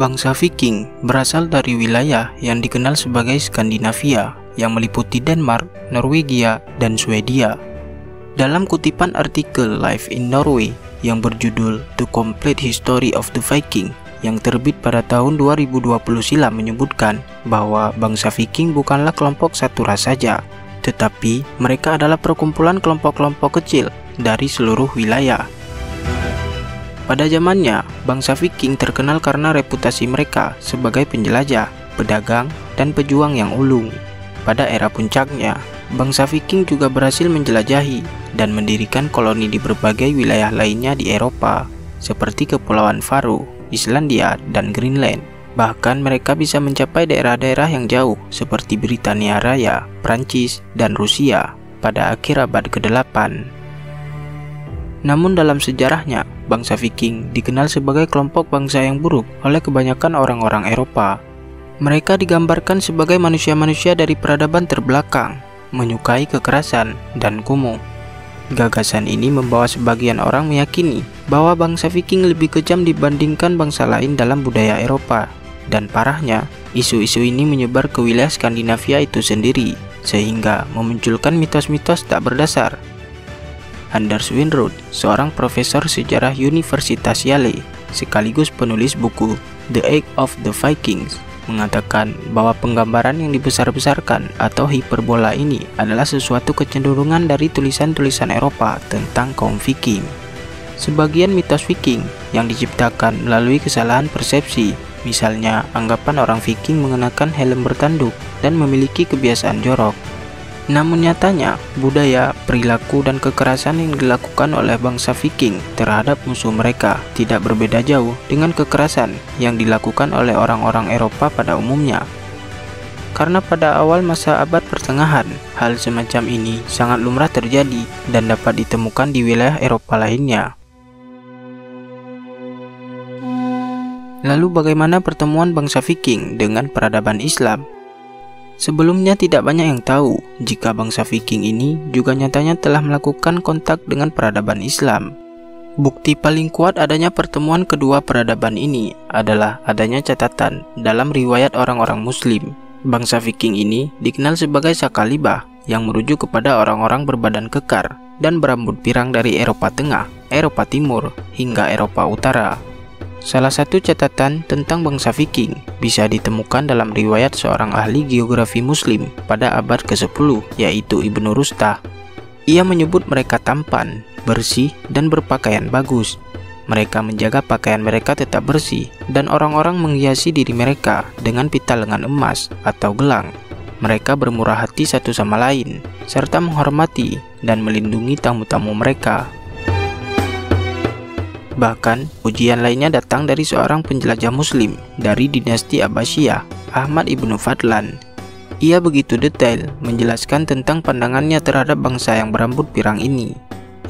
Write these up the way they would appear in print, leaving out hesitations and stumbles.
Bangsa Viking berasal dari wilayah yang dikenal sebagai Skandinavia yang meliputi Denmark, Norwegia, dan Swedia. Dalam kutipan artikel Life in Norway yang berjudul The Complete History of the Viking yang terbit pada tahun 2020 silam menyebutkan bahwa bangsa Viking bukanlah kelompok satu ras saja, tetapi mereka adalah perkumpulan kelompok-kelompok kecil dari seluruh wilayah. Pada zamannya, bangsa Viking terkenal karena reputasi mereka sebagai penjelajah, pedagang, dan pejuang yang ulung. Pada era puncaknya, bangsa Viking juga berhasil menjelajahi dan mendirikan koloni di berbagai wilayah lainnya di Eropa, seperti Kepulauan Faroe, Islandia, dan Greenland. Bahkan mereka bisa mencapai daerah-daerah yang jauh seperti Britania Raya, Prancis, dan Rusia pada akhir abad ke-8. Namun dalam sejarahnya, bangsa Viking dikenal sebagai kelompok bangsa yang buruk oleh kebanyakan orang-orang Eropa. Mereka digambarkan sebagai manusia-manusia dari peradaban terbelakang, menyukai kekerasan dan kumuh. Gagasan ini membawa sebagian orang meyakini bahwa bangsa Viking lebih kejam dibandingkan bangsa lain dalam budaya Eropa. Dan parahnya, isu-isu ini menyebar ke wilayah Skandinavia itu sendiri, sehingga memunculkan mitos-mitos tak berdasar. Anders Winroth, seorang profesor sejarah Universitas Yale, sekaligus penulis buku The Age of the Vikings, mengatakan bahwa penggambaran yang dibesar-besarkan atau hiperbola ini adalah sesuatu kecenderungan dari tulisan-tulisan Eropa tentang kaum Viking. Sebagian mitos Viking yang diciptakan melalui kesalahan persepsi, misalnya anggapan orang Viking mengenakan helm bertanduk dan memiliki kebiasaan jorok. Namun nyatanya, budaya, perilaku, dan kekerasan yang dilakukan oleh bangsa Viking terhadap musuh mereka tidak berbeda jauh dengan kekerasan yang dilakukan oleh orang-orang Eropa pada umumnya. Karena pada awal masa abad pertengahan, hal semacam ini sangat lumrah terjadi dan dapat ditemukan di wilayah Eropa lainnya. Lalu bagaimana pertemuan bangsa Viking dengan peradaban Islam? Sebelumnya tidak banyak yang tahu jika bangsa Viking ini juga nyatanya telah melakukan kontak dengan peradaban Islam. Bukti paling kuat adanya pertemuan kedua peradaban ini adalah adanya catatan dalam riwayat orang-orang Muslim. Bangsa Viking ini dikenal sebagai Sakalibah yang merujuk kepada orang-orang berbadan kekar dan berambut pirang dari Eropa Tengah, Eropa Timur, hingga Eropa Utara. Salah satu catatan tentang bangsa Viking bisa ditemukan dalam riwayat seorang ahli geografi Muslim pada abad ke-10, yaitu Ibnu Rustah. Ia menyebut mereka tampan, bersih, dan berpakaian bagus. Mereka menjaga pakaian mereka tetap bersih, dan orang-orang menghiasi diri mereka dengan pita lengan emas atau gelang. Mereka bermurah hati satu sama lain, serta menghormati dan melindungi tamu-tamu mereka. Bahkan, ujian lainnya datang dari seorang penjelajah Muslim dari dinasti Abbasiyah, Ahmad ibnu Fadlan. Ia begitu detail menjelaskan tentang pandangannya terhadap bangsa yang berambut pirang ini.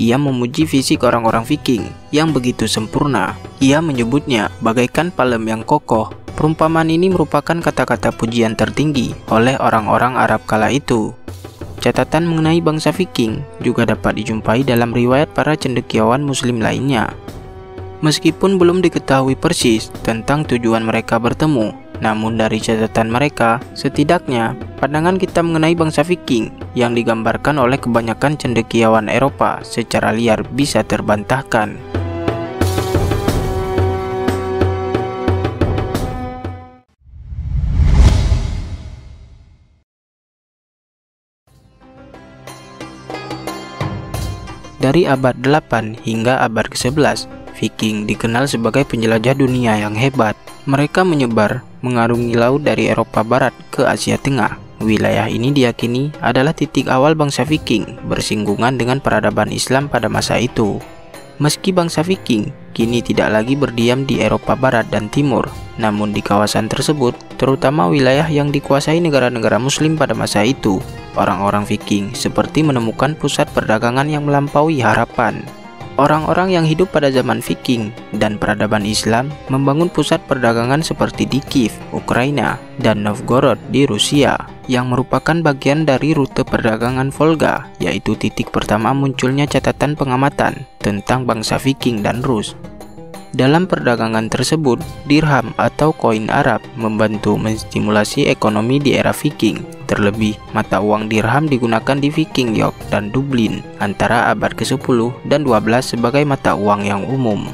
Ia memuji fisik orang-orang Viking yang begitu sempurna. Ia menyebutnya bagaikan palem yang kokoh. Perumpamaan ini merupakan kata-kata pujian tertinggi oleh orang-orang Arab kala itu. Catatan mengenai bangsa Viking juga dapat dijumpai dalam riwayat para cendekiawan Muslim lainnya. Meskipun belum diketahui persis tentang tujuan mereka bertemu, namun dari catatan mereka, setidaknya pandangan kita mengenai bangsa Viking yang digambarkan oleh kebanyakan cendekiawan Eropa secara liar bisa terbantahkan. Dari abad 8 hingga abad ke-11, Viking dikenal sebagai penjelajah dunia yang hebat. Mereka menyebar mengarungi laut dari Eropa Barat ke Asia Tengah. Wilayah ini diyakini adalah titik awal bangsa Viking bersinggungan dengan peradaban Islam pada masa itu. Meski bangsa Viking kini tidak lagi berdiam di Eropa Barat dan Timur, namun di kawasan tersebut, terutama wilayah yang dikuasai negara-negara Muslim pada masa itu, orang-orang Viking seperti menemukan pusat perdagangan yang melampaui harapan. Orang-orang yang hidup pada zaman Viking dan peradaban Islam membangun pusat perdagangan seperti di Kiev, Ukraina, dan Novgorod di Rusia, yang merupakan bagian dari rute perdagangan Volga, yaitu titik pertama munculnya catatan pengamatan tentang bangsa Viking dan Rus. Dalam perdagangan tersebut, dirham atau koin Arab membantu menstimulasi ekonomi di era Viking. Terlebih, mata uang dirham digunakan di Viking York dan Dublin antara abad ke-10 dan 12 sebagai mata uang yang umum.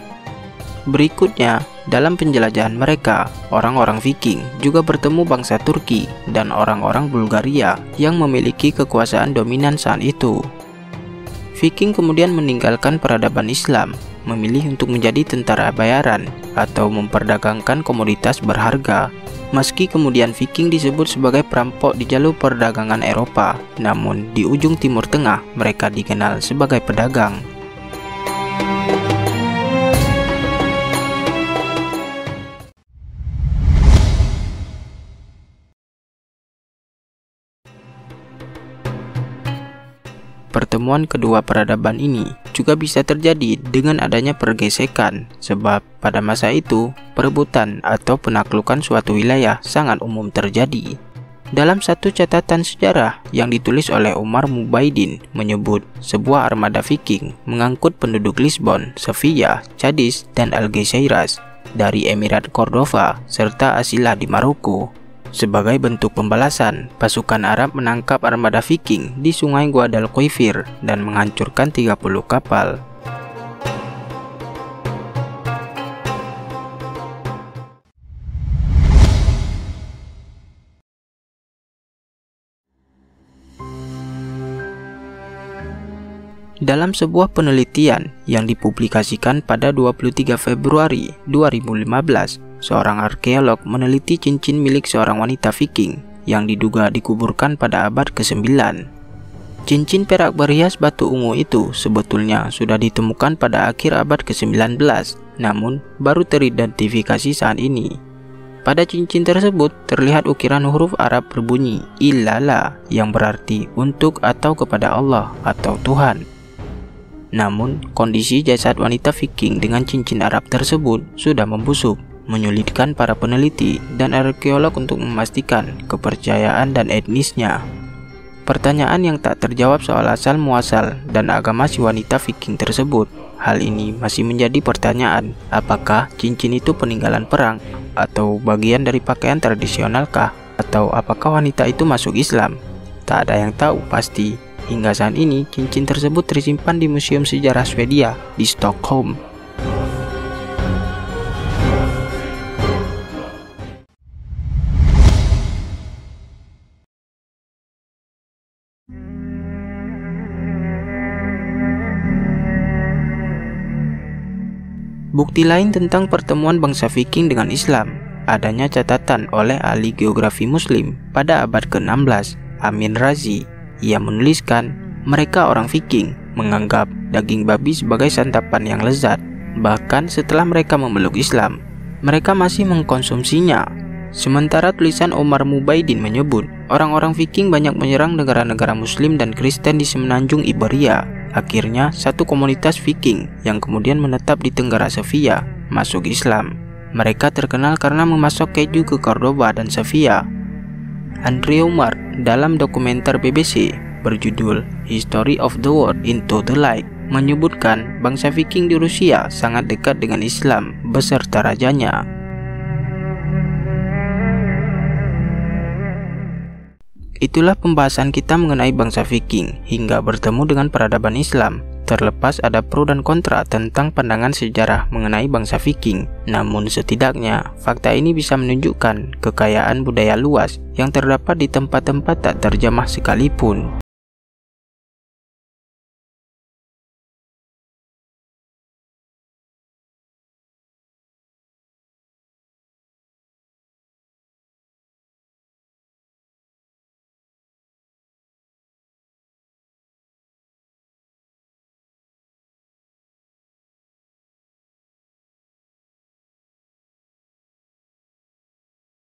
Berikutnya, dalam penjelajahan mereka, orang-orang Viking juga bertemu bangsa Turki dan orang-orang Bulgaria yang memiliki kekuasaan dominan saat itu. Viking kemudian meninggalkan peradaban Islam, memilih untuk menjadi tentara bayaran atau memperdagangkan komoditas berharga. Meski kemudian Viking disebut sebagai perampok di jalur perdagangan Eropa, namun di ujung Timur Tengah mereka dikenal sebagai pedagang. Pertemuan kedua peradaban ini juga bisa terjadi dengan adanya pergesekan, sebab pada masa itu perebutan atau penaklukan suatu wilayah sangat umum terjadi. Dalam satu catatan sejarah yang ditulis oleh Omar Mubaidin menyebut sebuah armada Viking mengangkut penduduk Lisbon, Sevilla, Cadiz, dan Algeciras dari Emirat Cordova serta Asilah di Maroko. Sebagai bentuk pembalasan, pasukan Arab menangkap armada Viking di sungai Guadalquivir dan menghancurkan 30 kapal. Dalam sebuah penelitian yang dipublikasikan pada 23 Februari 2015, seorang arkeolog meneliti cincin milik seorang wanita Viking yang diduga dikuburkan pada abad ke-9. Cincin perak berhias batu ungu itu sebetulnya sudah ditemukan pada akhir abad ke-19, namun baru teridentifikasi saat ini. Pada cincin tersebut terlihat ukiran huruf Arab berbunyi Illala yang berarti untuk atau kepada Allah atau Tuhan. Namun, kondisi jasad wanita Viking dengan cincin Arab tersebut sudah membusuk, menyulitkan para peneliti dan arkeolog untuk memastikan kepercayaan dan etnisnya. Pertanyaan yang tak terjawab soal asal muasal dan agama si wanita Viking tersebut. Hal ini masih menjadi pertanyaan, apakah cincin itu peninggalan perang atau bagian dari pakaian tradisionalkah, atau apakah wanita itu masuk Islam? Tak ada yang tahu pasti. Hingga saat ini, cincin tersebut tersimpan di Museum Sejarah Swedia di Stockholm. Bukti lain tentang pertemuan bangsa Viking dengan Islam, adanya catatan oleh ahli geografi Muslim pada abad ke-16, Amin Razi. Ia menuliskan, mereka orang Viking menganggap daging babi sebagai santapan yang lezat. Bahkan setelah mereka memeluk Islam, mereka masih mengkonsumsinya. Sementara tulisan Omar Mubaidin menyebut, orang-orang Viking banyak menyerang negara-negara Muslim dan Kristen di semenanjung Iberia. Akhirnya, satu komunitas Viking yang kemudian menetap di Tenggara Sevilla masuk Islam. Mereka terkenal karena memasok keju ke Cordoba dan Sevilla. Andre Umar dalam dokumenter BBC berjudul History of the World into the Light menyebutkan bangsa Viking di Rusia sangat dekat dengan Islam beserta rajanya. Itulah pembahasan kita mengenai bangsa Viking hingga bertemu dengan peradaban Islam. Terlepas ada pro dan kontra tentang pandangan sejarah mengenai bangsa Viking, namun setidaknya fakta ini bisa menunjukkan kekayaan budaya luas yang terdapat di tempat-tempat tak terjamah sekalipun.